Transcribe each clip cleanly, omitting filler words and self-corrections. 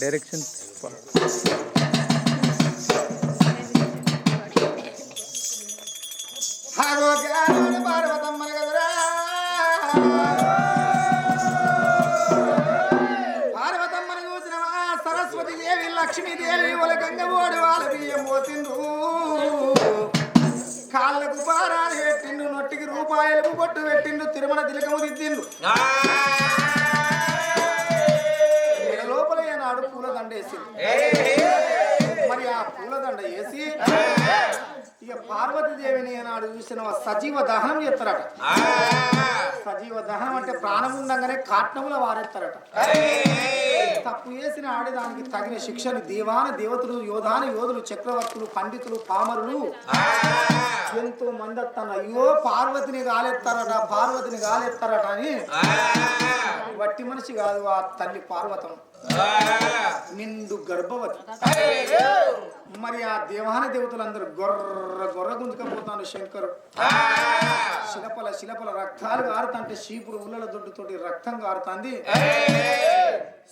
direction పార్వతమ్మని కదరా పార్వతమ్మని చూసిన సరస్వతి దేవి లక్ష్మీదేవి వాళ్ళ గంగబోడి వాళ్ళ బియ్యం పోతిండు కాళ్ళకు పారాలు పెట్టిండు నొట్టికి రూపాయలకు కొట్టు పెట్టిండు తిరుమల తిలకము దిద్దిండు లోపల ఏనాడు పూలదండ వేసింది మరి ఆ పూలదండ వేసి ఇక పార్వతీదేవిని ఏనాడు చూసిన సజీవ దహనం చేస్తారట సజీవ దహనం అంటే ప్రాణం ఉండగానే కాట్నముల వారెత్తారట తప్పు చేసిన ఆడదానికి తగిన శిక్షను దేవాన దేవతలు యోధాన యోధులు చక్రవర్తులు పండితులు పామరులు ఎంతో మంది వస్తాను అయ్యో పార్వతిని గాలెత్తారట అని వట్టి మనిషి కాదు ఆ తల్లి పార్వతం నిండు గర్భవతి మరి ఆ దేవాన దేవతలందరూ గొర్ర గుంజుకపోతాను శంకరుడు శిలపల రక్తాలు గారుతంటే చీపురు ఉల్లల దొడ్డుతోటి రక్తం గారుతుంది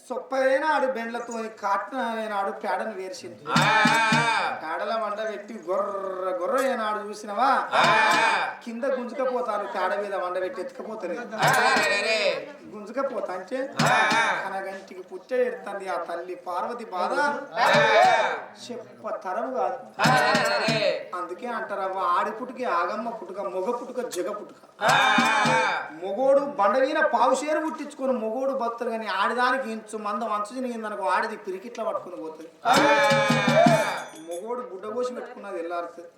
సొప్పైనాడు బెండ్లతోని కాట్నాడు పేడను వేర్చింది పేడల వండ పెట్టి గొర్ర ఏనాడు చూసినవా కింద గుంజుకపోతాను పేడ మీద వండ పెట్టి ఎత్తుకపోతలేదు గుంజుకపోతా అంటే కనగంటికి పుట్టే ఎడుతుంది ఆ తల్లి పార్వతి బాధ చెప్పతరం కాదు అందుకే అంటారవ్వ ఆడి పుట్టుకి ఆగమ్మ పుట్టుక మొగ పుట్టుక జగ పుట్టుక మొగోడు బండవీన పావుషేరు పుట్టించుకొని మొగోడు భక్తులు కానీ ఆడిదానికి ఇంచు మందం అంచు నిందనుకో ఆడిది పిరికిట్లా పట్టుకుని పోతుంది మొగోడు గుడ్డగోసి పెట్టుకున్నది ఎల్లారుతుంది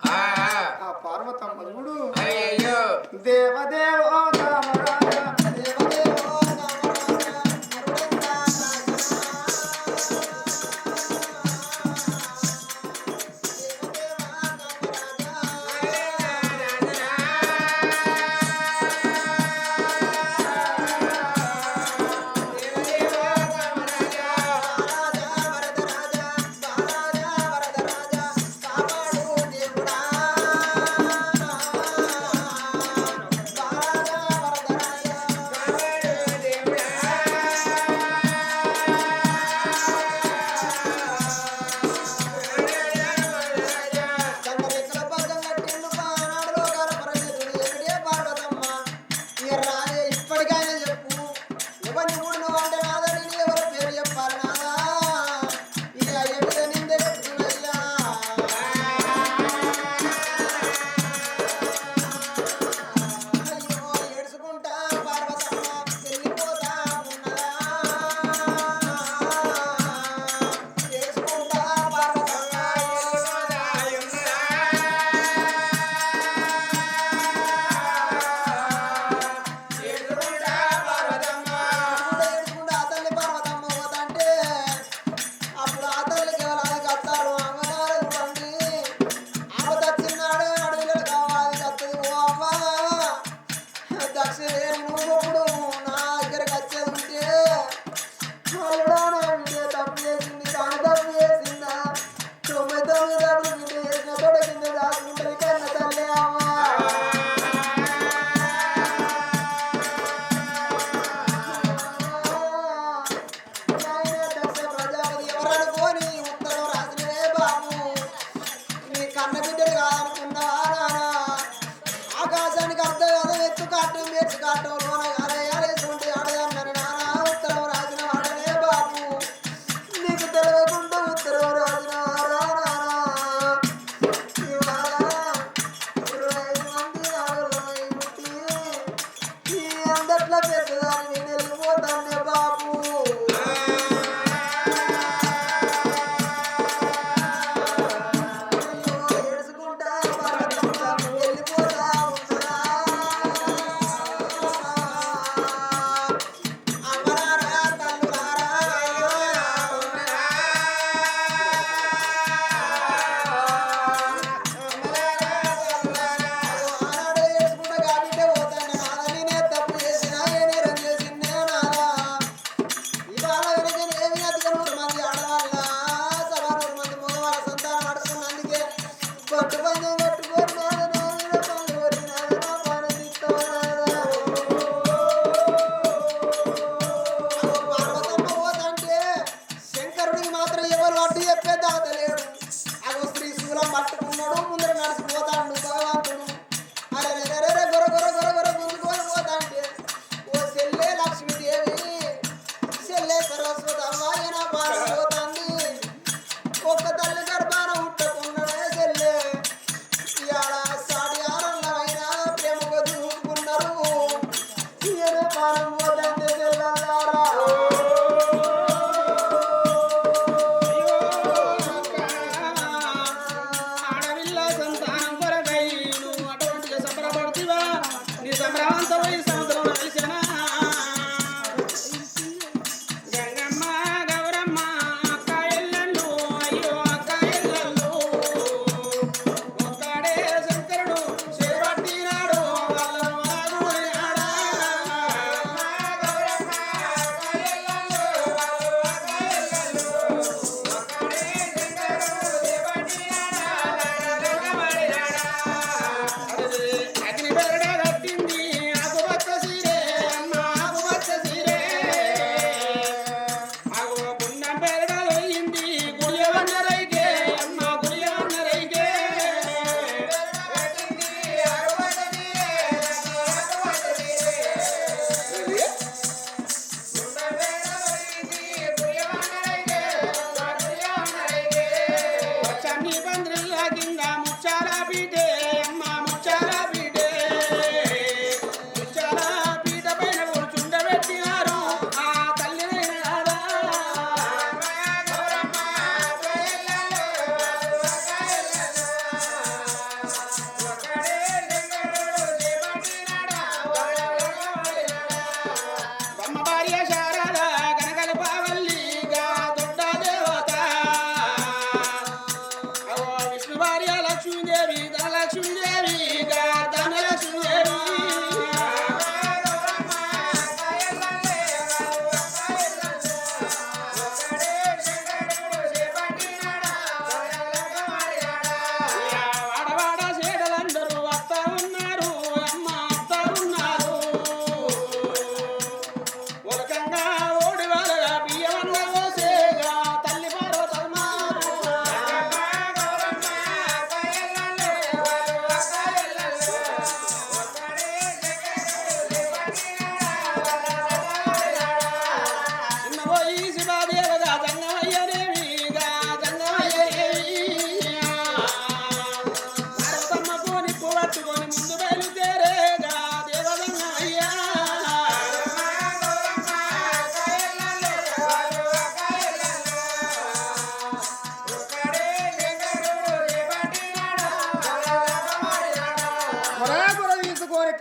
ఆ పార్వతమ్మ చూడు దేవదేవో దేవదేవో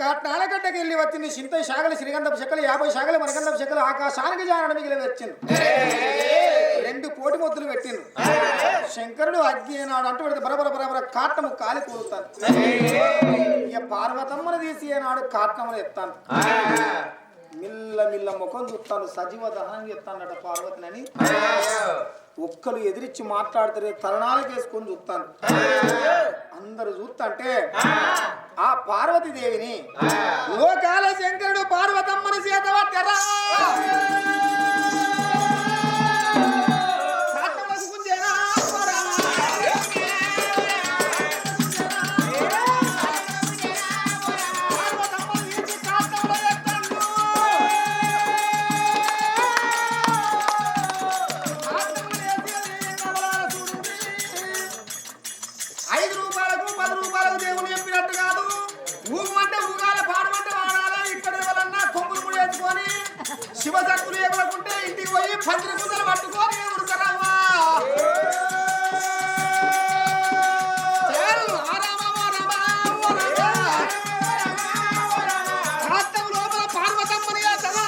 కాట్నాల గడ్డకి వెళ్ళి వచ్చింది చింత శాఖలు శ్రీగంధపు చెక్కలు 50 శాఖలు మరగంధపు చెక్కలు ఆకాశానికి జానడం మిగిలి వచ్చింది 2 కోటి మొత్తులు పెట్టిండు శంకరుడు అగ్గి ఏనాడు అంటూ పెడితే బరబర బరబర కాట్నము కాలి కూలుతాను ఇక పార్వతమ్మను తీసి ఏనాడు కాట్నమును ఎత్తాను మిల్ల మిల్ల ముఖం చూస్తాను సజీవ దహనం చెప్తానట పార్వతిని ఒక్కరు ఎదిరించి మాట్లాడితే తరుణాలకు వేసుకొని చూస్తాను అందరు చూస్తుంటే ఆ పార్వతీదేవిని లోకాల శంకరుడు పార్వతమ్మని చేత పట్టరా శివశక్తులు ఎగరకుంటే ఇంటికి పోయి పందిరి ముద్దలు పట్టుకొని ఉడకరావా లోపల పార్వతమ్మని కదా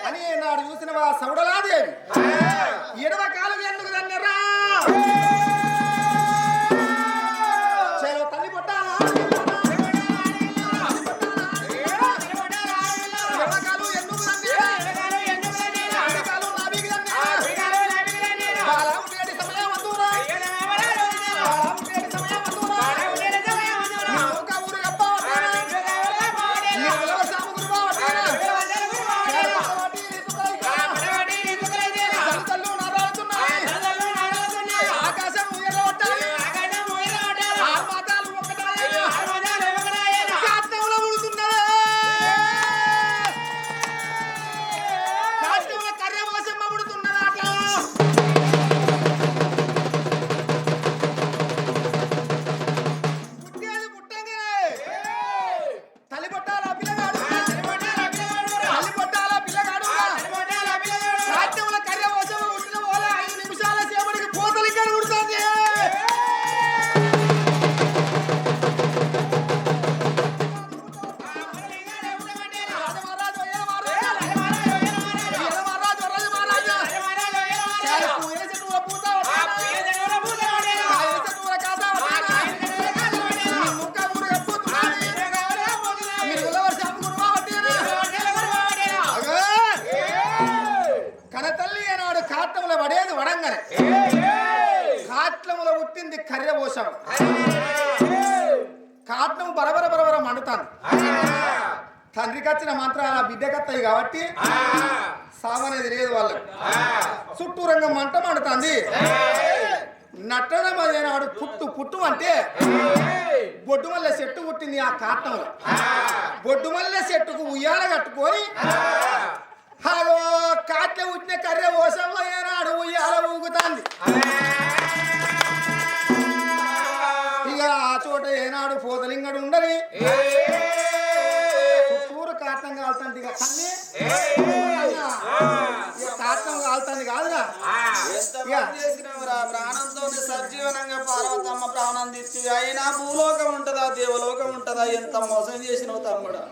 అని నాడు చూసిన సౌడలాదేవి ఎడవ కాలం ఎందుకు దన్నరా చలో తల్లి పొట్టాలా కాట్నం బరబర బరబర మండుతాను తండ్రికి వచ్చిన మంత్రాలు ఆ బిడ్డకత్తాయి కాబట్టి సామనేది లేదు వాళ్ళకి చుట్టూ రంగం మంట మండుతుంది నట్టడం అదేనాడు పుట్టు పుట్టు అంటే బొడ్డుమల్లె చెట్టు పుట్టింది ఆ కాట్నంలో బొడ్డుమల్లె చెట్టుకు ఉయ్యాల కట్టుకొని హలో కాట్ల పుట్టిన కర్రె ఓసంలో ఏనాడు ఉయ్యాల ఊగుతాంది ఇక ఆ చోట ఏనాడు పోతలింగడు ఉండని చుట్టూరు కాట్న కాటం కాలుతుంది ఇక తల్లి కాటం కాలుతుంది కాదురా ప్రాణంతో సజీవనంగా పార్వతమ్మ ప్రాణం తెచ్చి అయినా భూలోకం ఉంటదా దేవలోకం ఉంటదా ఎంత మోసం చేసినావు తమ్ముడు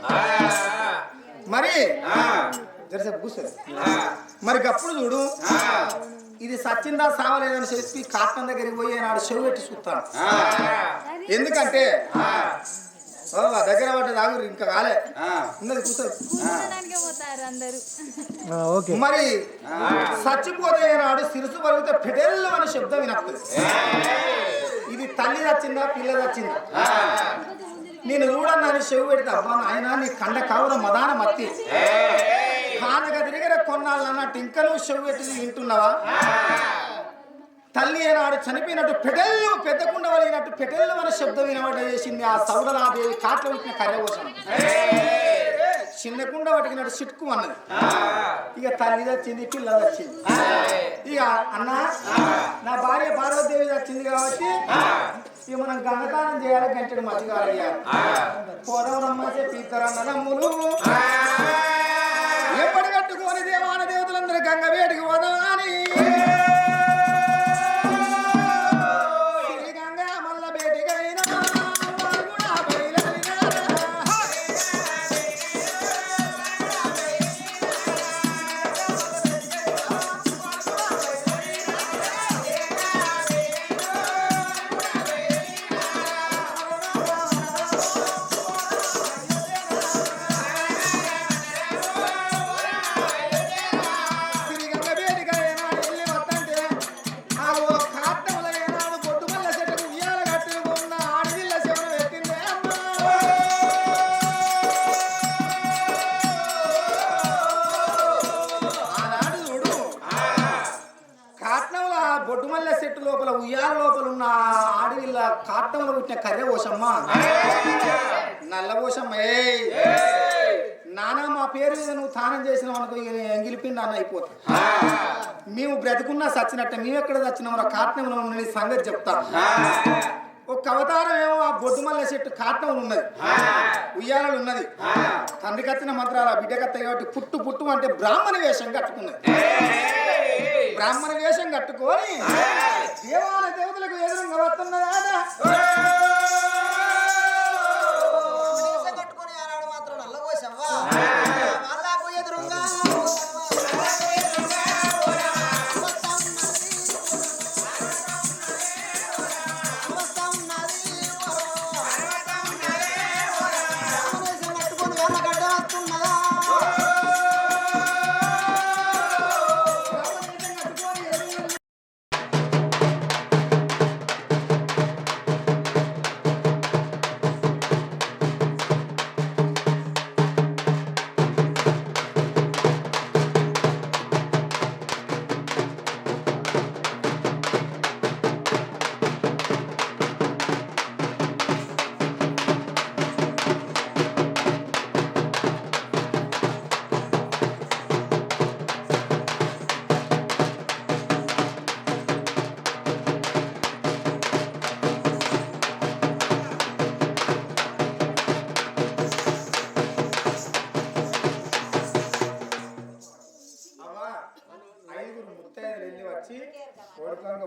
మరి జరసేపు కూర్చో మరి అప్పుడు చూడు ఇది సచ్చిందా సావలేదని చెప్పి కాటం దగ్గరికి పోయి నాడు చెవు పెట్టి చూస్తాను ఎందుకంటే దగ్గర పడ్డ దాగురు ఇంకా కాలే ఉన్నది కూర్చో మరి చచ్చిపోతే నాడు సిరుసు పలిగితే ఫిడెల్లు అనే శబ్దం వినప్పుడు ఇది తల్లి వచ్చిందా పిల్ల వచ్చిందా నేను చూడన్నాను చెవు పెడితే అబ్బా ఆయన నీ కండ కావున మదాన మత్తి కానక తిరిగిన కొన్నాళ్ళు అన్నట్టు ఇంకా నువ్వు చెవు పెట్టి వింటున్నావా తల్లి ఏనాడు చనిపోయినట్టు పెటెల్లు పెద్దకుండ వలిగినట్టు పెటెల్లు మన శబ్దం వినబడ్డ చేసింది ఆ సౌడలాదేవి కాట్లో పుట్టిన కర్రవోసం చిన్నకుండ పట్టుకున్నట్టు చిట్టుకు అన్నది ఇక తల్లి వచ్చింది పిల్ల వచ్చింది ఇక అన్న నా భార్య పార్వతీదేవి వచ్చింది కాబట్టి ఇక మనం గంగదానం చేయాలి గంటడు మధ్యగా అడిగారు పోదవరమ్మ చెప్పి ఇద్దరు అన్నదమ్ములు ఎప్పటి కట్టుకోని దేవాన దేవతలందరూ గంగ వేడికి పోదామని కాటంలో పుట్టిన కర్రె పోసమ్మ నల్ల పోసమ్మ నానా మా పేరు మీద నువ్వు తానం చేసినావు అనుకో ఎంగిలిపిండి అన్న అయిపోతా మేము బ్రతుకున్నా సచ్చినట్టే మేము ఎక్కడ చచ్చినామో కాటంలో ఉన్న సంగతి చెప్తా ఒక అవతారం ఏమో ఆ బొడ్డుమల్ల చెట్టు కాటంలో ఉన్నది ఉయ్యాలలో ఉన్నది తండ్రి కత్తిన మంత్రాలు ఆ బిడ్డ కత్త కాబట్టి పుట్టు పుట్టు అంటే బ్రాహ్మణ వేషం కట్టుకున్నది బ్రాహ్మణ వేషం కట్టుకొని దేవాలయ దేవతలకు ఎదురుగా వస్తున్నదా కట్టుకొని ఆనాడు మాత్రం నల్లబోసవ్వా ఎదురుగా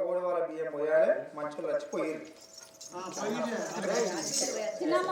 ఓడవాళ్ళ బియ్యం పోయాలి మంచులు వచ్చిపోయి చిన్నమ్మ